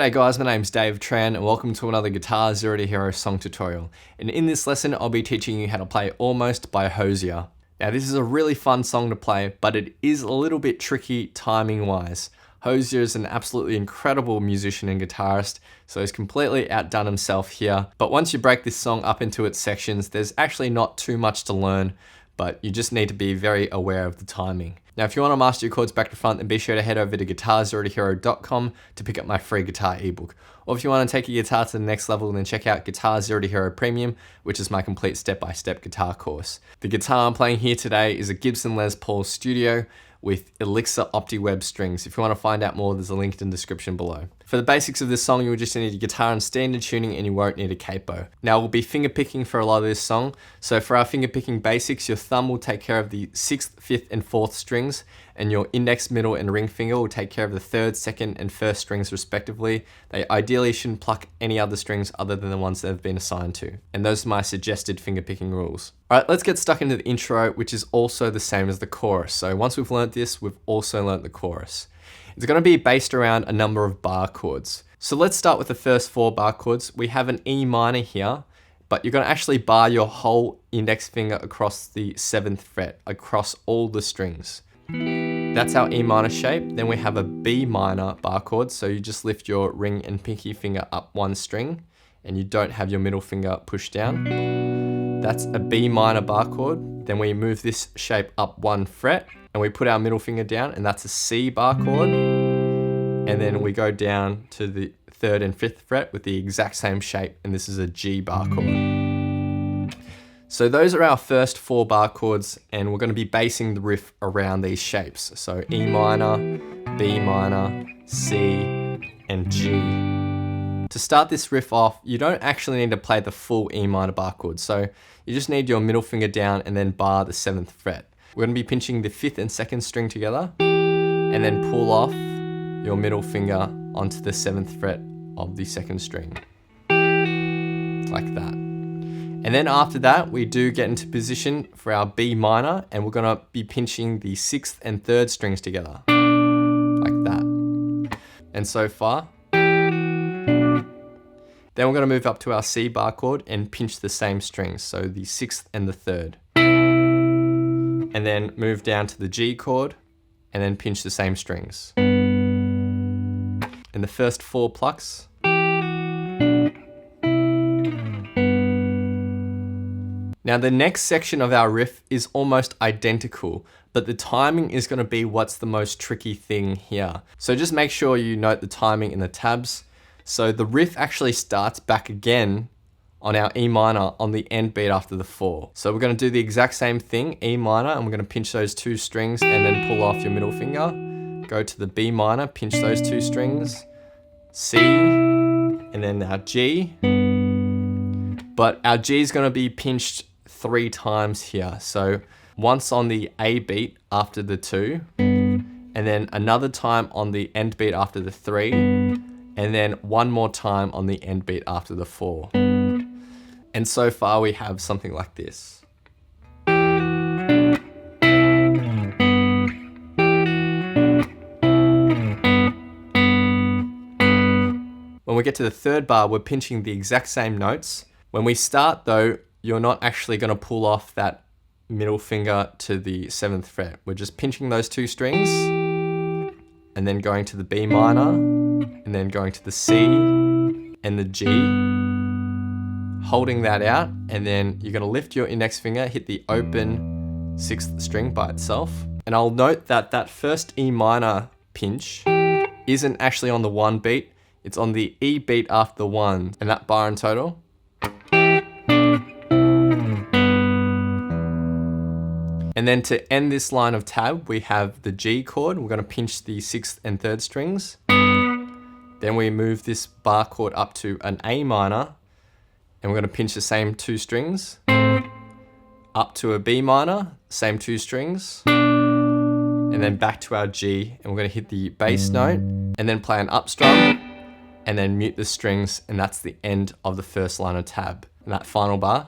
G'day guys, my name's Dave Tran and welcome to another Guitar Zero to Hero song tutorial. And in this lesson, I'll be teaching you how to play Almost by Hozier. Now this is a really fun song to play, but it is a little bit tricky timing wise. Hozier is an absolutely incredible musician and guitarist, so he's completely outdone himself here. But once you break this song up into its sections, there's actually not too much to learn, but you just need to be very aware of the timing. Now, if you want to master your chords back to front, then be sure to head over to guitar0tohero.com to pick up my free guitar ebook. Or if you want to take your guitar to the next level, then check out Guitar Zero to Hero Premium, which is my complete step-by-step guitar course. The guitar I'm playing here today is a Gibson Les Paul Studio with Elixir OptiWeb strings. If you want to find out more, there's a link in the description below. For the basics of this song, you will just need a guitar and standard tuning, and you won't need a capo. Now we'll be finger picking for a lot of this song. So for our finger picking basics, your thumb will take care of the 6th, 5th, and 4th strings, and your index, middle, and ring finger will take care of the 3rd, 2nd, and 1st strings respectively. They ideally shouldn't pluck any other strings other than the ones that have been assigned to. And those are my suggested finger picking rules. Alright, let's get stuck into the intro, which is also the same as the chorus. So once we've learnt this, we've also learnt the chorus. It's going to be based around a number of bar chords. So let's start with the first 4 bar chords. We have an E minor here, but you're going to actually bar your whole index finger across the 7th fret, across all the strings. That's our E minor shape. Then we have a B minor bar chord. So you just lift your ring and pinky finger up one string, and you don't have your middle finger pushed down. That's a B minor bar chord. Then we move this shape up 1 fret, and we put our middle finger down, and that's a C bar chord. And then we go down to the 3rd and 5th fret with the exact same shape, and this is a G bar chord. So those are our first 4 bar chords, and we're going to be basing the riff around these shapes. So E minor, B minor, C, and G. To start this riff off, you don't actually need to play the full E minor bar chord. So you just need your middle finger down and then bar the 7th fret. We're going to be pinching the 5th and 2nd string together, and then pull off your middle finger onto the 7th fret of the 2nd string. Like that. And then after that, we do get into position for our B minor, and we're going to be pinching the 6th and 3rd strings together. Like that. And so far. Then we're going to move up to our C bar chord and pinch the same strings, so the 6th and the 3rd. And then move down to the G chord, and then pinch the same strings. In the first 4 plucks. Now the next section of our riff is almost identical, but the timing is going to be what's the most tricky thing here. So just make sure you note the timing in the tabs. So the riff actually starts back again on our E minor on the end beat after the 4. So we're going to do the exact same thing, E minor, and we're going to pinch those 2 strings and then pull off your middle finger. Go to the B minor, pinch those 2 strings, C, and then our G. But our G is going to be pinched 3 times here. So once on the A beat after the 2, and then another time on the end beat after the 3, and then one more time on the end beat after the 4. And so far we have something like this. When we get to the 3rd bar, we're pinching the exact same notes. When we start though, you're not actually going to pull off that middle finger to the 7th fret. We're just pinching those 2 strings, and then going to the B minor, and then going to the C and the G, holding that out, and then you're going to lift your index finger, hit the open 6th string by itself. And I'll note that that first E minor pinch isn't actually on the 1 beat, it's on the E beat after the 1, and that bar in total. And then to end this line of tab, we have the G chord. We're going to pinch the 6th and 3rd strings. Then we move this bar chord up to an A minor, and we're going to pinch the same 2 strings. Up to a B minor, same 2 strings. And then back to our G, and we're going to hit the bass note, and then play an up strum, and then mute the strings, and that's the end of the first line of tab. And that final bar.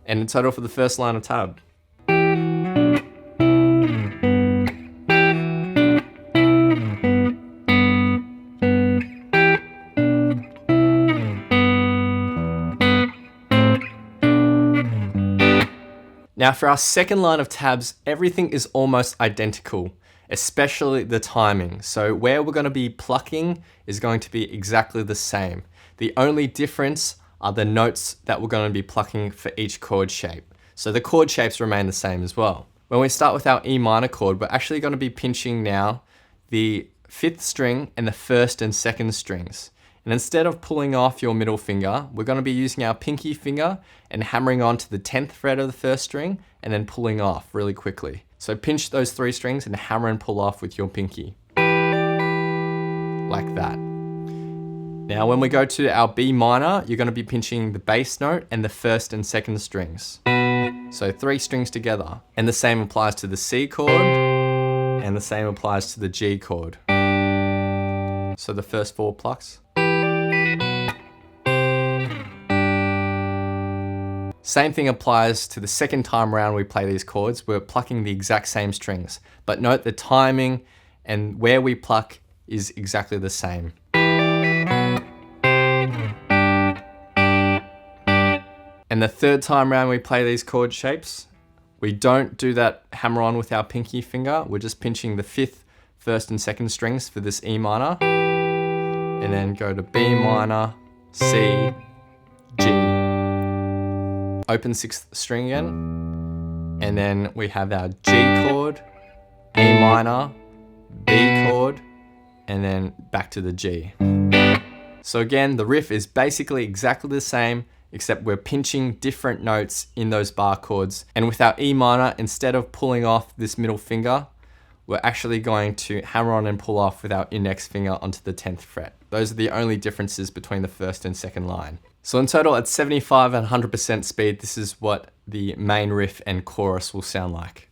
And in total for the first line of tab. Now for our second line of tabs, everything is almost identical, especially the timing. So where we're going to be plucking is going to be exactly the same. The only difference are the notes that we're going to be plucking for each chord shape. So the chord shapes remain the same as well. When we start with our E minor chord, we're actually going to be pinching now the 5th string and the 1st and 2nd strings. And instead of pulling off your middle finger, we're going to be using our pinky finger and hammering onto the 10th fret of the 1st string and then pulling off really quickly. So pinch those 3 strings and hammer and pull off with your pinky. Like that. Now when we go to our B minor, you're going to be pinching the bass note and the 1st and 2nd strings. So 3 strings together. And the same applies to the C chord and the same applies to the G chord. So the first 4 plucks. Same thing applies to the second time around we play these chords. We're plucking the exact same strings, but note the timing and where we pluck is exactly the same. And the third time around we play these chord shapes, we don't do that hammer on with our pinky finger. We're just pinching the 5th, 1st and 2nd strings for this E minor, and then go to B minor, C, G. Open 6th string again, and then we have our G chord, A minor, B chord, and then back to the G. So again, the riff is basically exactly the same, except we're pinching different notes in those bar chords. And with our E minor, instead of pulling off this middle finger, we're actually going to hammer on and pull off with our index finger onto the 10th fret. Those are the only differences between the first and second line. So in total, at 75 and 100% speed, this is what the main riff and chorus will sound like.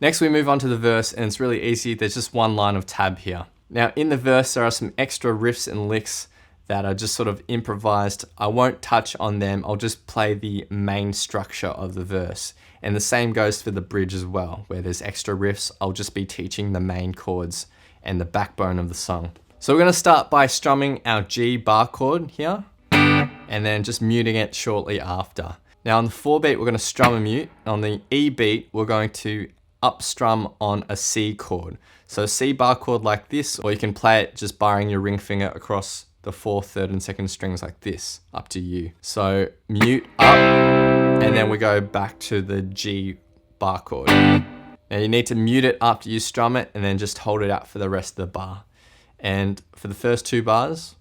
Next we move on to the verse, and it's really easy. There's just one line of tab here. Now in the verse there are some extra riffs and licks that are just sort of improvised. I won't touch on them, I'll just play the main structure of the verse. And the same goes for the bridge as well, where there's extra riffs. I'll just be teaching the main chords and the backbone of the song. So we're going to start by strumming our G bar chord here, and then just muting it shortly after. Now on the 4 beat we're going to strum and mute. On the E beat we're going to up strum on a C chord. So C bar chord like this, or you can play it just barring your ring finger across the 4th, 3rd and 2nd strings like this, up to you. So mute up, and then we go back to the G bar chord. Now you need to mute it after you strum it, and then just hold it out for the rest of the bar. And for the first 2 bars,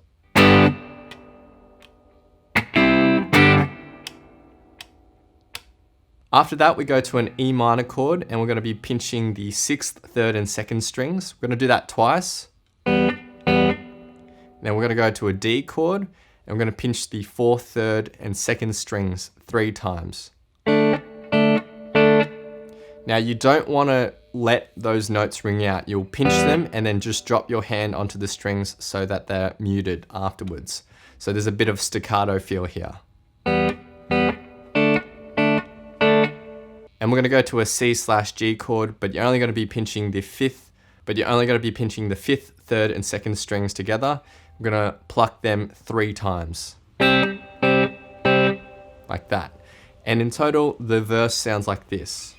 after that, we go to an E minor chord, and we're going to be pinching the 6th, 3rd and 2nd strings. We're going to do that twice. Then we're going to go to a D chord, and we're going to pinch the 4th, 3rd and 2nd strings 3 times. Now you don't want to let those notes ring out. You'll pinch them and then just drop your hand onto the strings so that they're muted afterwards. So there's a bit of staccato feel here. And we're going to go to a C/G chord, but you're only going to be pinching the 5th, 3rd and 2nd strings together. We're going to pluck them 3 times. Like that. And in total, the verse sounds like this.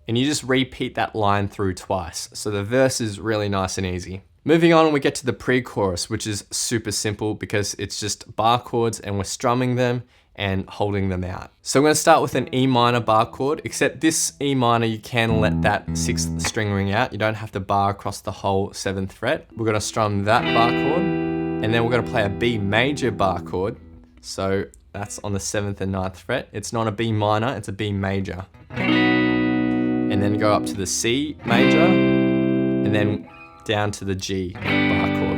And you just repeat that line through twice. So the verse is really nice and easy. Moving on, we get to the pre-chorus, which is super simple because it's just bar chords and we're strumming them and holding them out. So I'm going to start with an E minor bar chord, except this E minor, you can let that 6th string ring out. You don't have to bar across the whole 7th fret. We're going to strum that bar chord, and then we're going to play a B major bar chord. So that's on the 7th and 9th fret. It's not a B minor, it's a B major. And then go up to the C major, and then down to the G bar chord.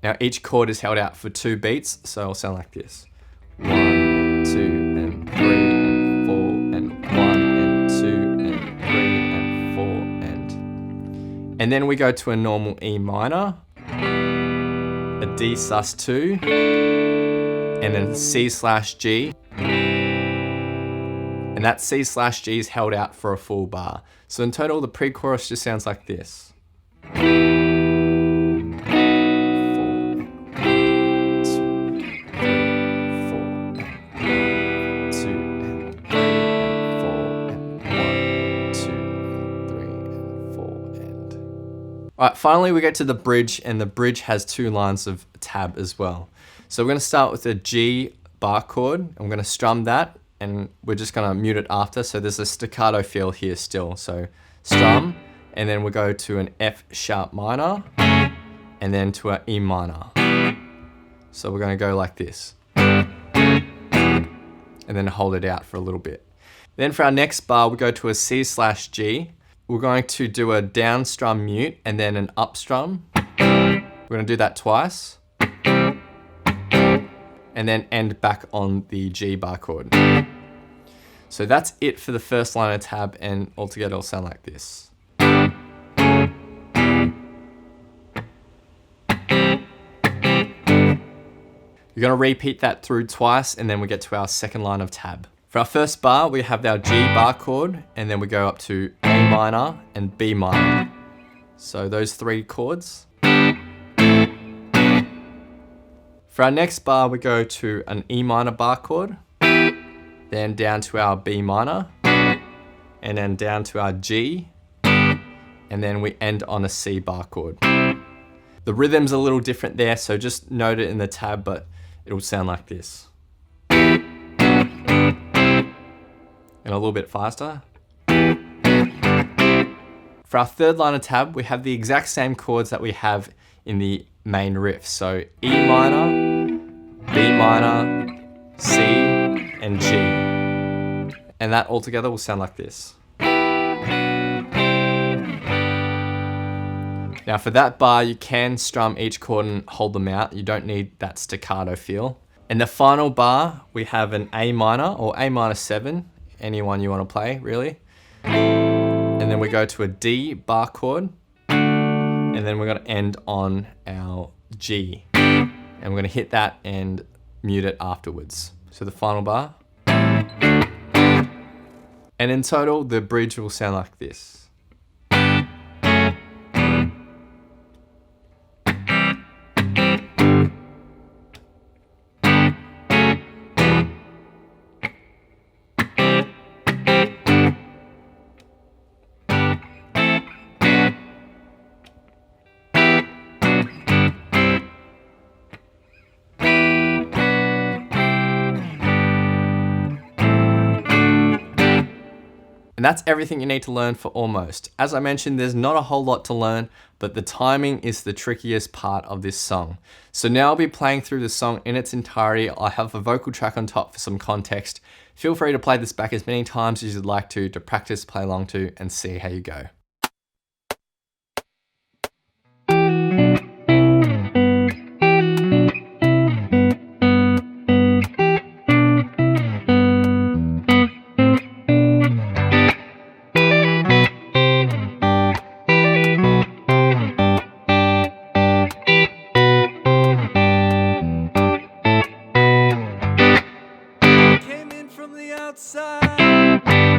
Now each chord is held out for 2 beats, so it'll sound like this. 1 and 2 and 3 and 4 and 1 and 2 and 3 and 4 and then we go to a normal E minor, a D sus2, and then C/G, and that C/G is held out for a full bar. So in total, the pre-chorus just sounds like this. Alright, finally we get to the bridge, and the bridge has 2 lines of tab as well. So we're going to start with a G bar chord. I'm going to strum that, and we're just going to mute it after, so there's a staccato feel here still. So strum, and then we'll go to an F sharp minor, and then to an E minor. So we're going to go like this. And then hold it out for a little bit. Then for our next bar, we go to a C/G. We're going to do a down strum mute and then an up strum. We're going to do that twice. And then end back on the G bar chord. So that's it for the first line of tab, and altogether it'll sound like this. You're going to repeat that through twice, and then we get to our second line of tab. For our first bar, we have our G bar chord, and then we go up to A minor and B minor. So those 3 chords. For our next bar, we go to an E minor bar chord, then down to our B minor, and then down to our G, and then we end on a C bar chord. The rhythm's a little different there, so just note it in the tab, but it'll sound like this. And a little bit faster. For our third line of tab, we have the exact same chords that we have in the main riff. So E minor, B minor, C, and G. And that all together will sound like this. Now for that bar, you can strum each chord and hold them out. You don't need that staccato feel. In the final bar, we have an A minor or A minor 7. Anyone you want to play, really. And then we go to a D bar chord, and then we're going to end on our G, and we're going to hit that and mute it afterwards. So the final bar. And in total, the bridge will sound like this. And that's everything you need to learn for Almost. As I mentioned, there's not a whole lot to learn, but the timing is the trickiest part of this song. So now I'll be playing through the song in its entirety. I have a vocal track on top for some context. Feel free to play this back as many times as you'd like to practice, play along to, and see how you go.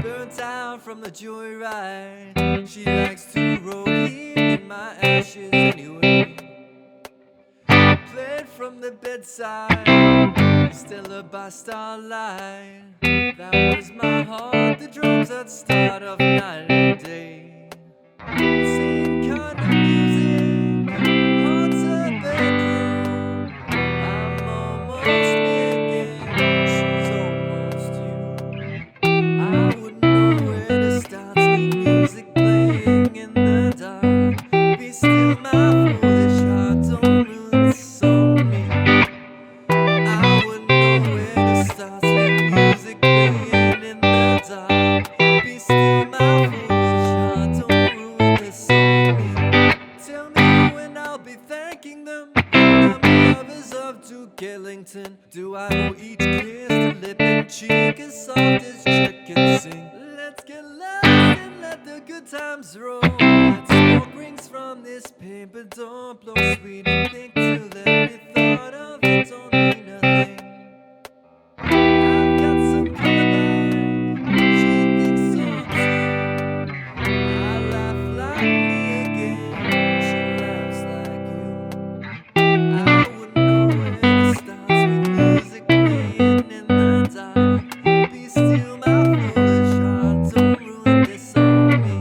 Burnt out from the joyride. She likes to roll here in my ashes anyway. Played from the bedside, Stella by starlight. That was my heart, the drums at start of night and day. Same kind of music thanking them. I'm the lovers of Duke Ellington. Do I owe each kiss to lip and cheek as soft as chicken sing? Let's get lost and let the good times roll. Let smoke rings from this paper door blow sweet and think till every thought of it don't mean a thing. I've got some color back, she thinks so too. I laugh like me again, she laughs like you. I wouldn't know where to start with music playing in the dark. Be still, my foolish heart, don't ruin this on me.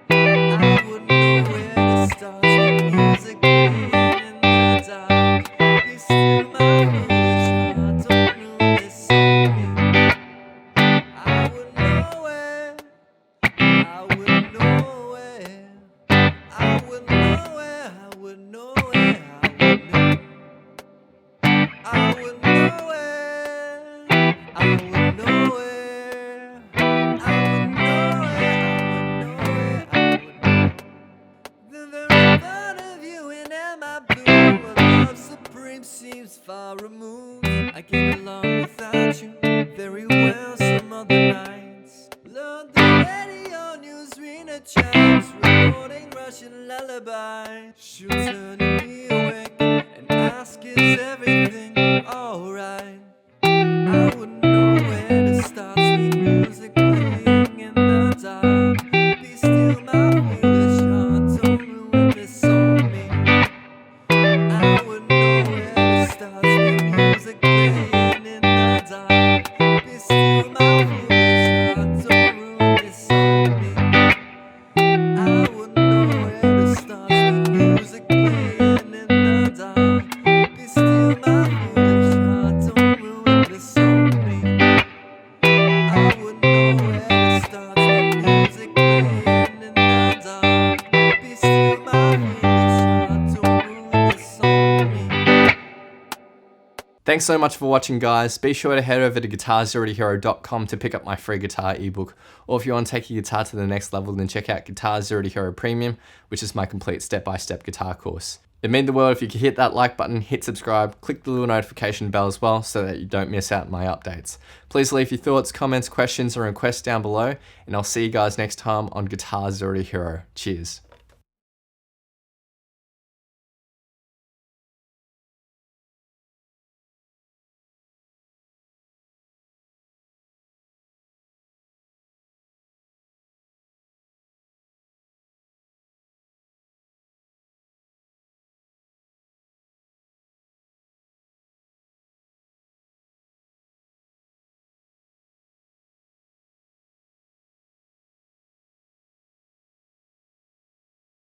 I wouldn't know where to start with music playing in the dark. Be still, my foolish heart, don't ruin this on me. I wouldn't know where, I wouldn't know where, I wouldn't know where, I wouldn't know where, I wouldn't know where, I wouldn't know where, I wouldn't know where, I wouldn't know. The very thought of you and am I blue? A love supreme seems far removed. I get along without you very well some other nights. Lord, the radio news Rena chimes, recording Russian lullaby. She'll turn me awake and ask, is everything alright? I wouldn't know where to start, sweet music playing in the dark. Be still, my foolish heart, don't ruin this on me. I wouldn't know where to start, sweet music playing in the dark. Be still, my foolish heart, don't ruin this on me. I wouldn't know where to start, sweet music playing in the dark. Be still, my foolish heart, don't ruin this on me. I wouldn't know where to start, sweet music playing in the dark. Be still, my foolish heart, don't ruin this on me. Thanks so much for watching, guys. Be sure to head over to guitar0tohero.com to pick up my free guitar ebook. Or if you want to take your guitar to the next level, then check out Guitar Zero to Hero Premium, which is my complete step-by-step guitar course. It'd mean the world if you could hit that like button, hit subscribe, click the little notification bell as well so that you don't miss out on my updates. Please leave your thoughts, comments, questions, or requests down below, and I'll see you guys next time on Guitar Zero to Hero. Cheers.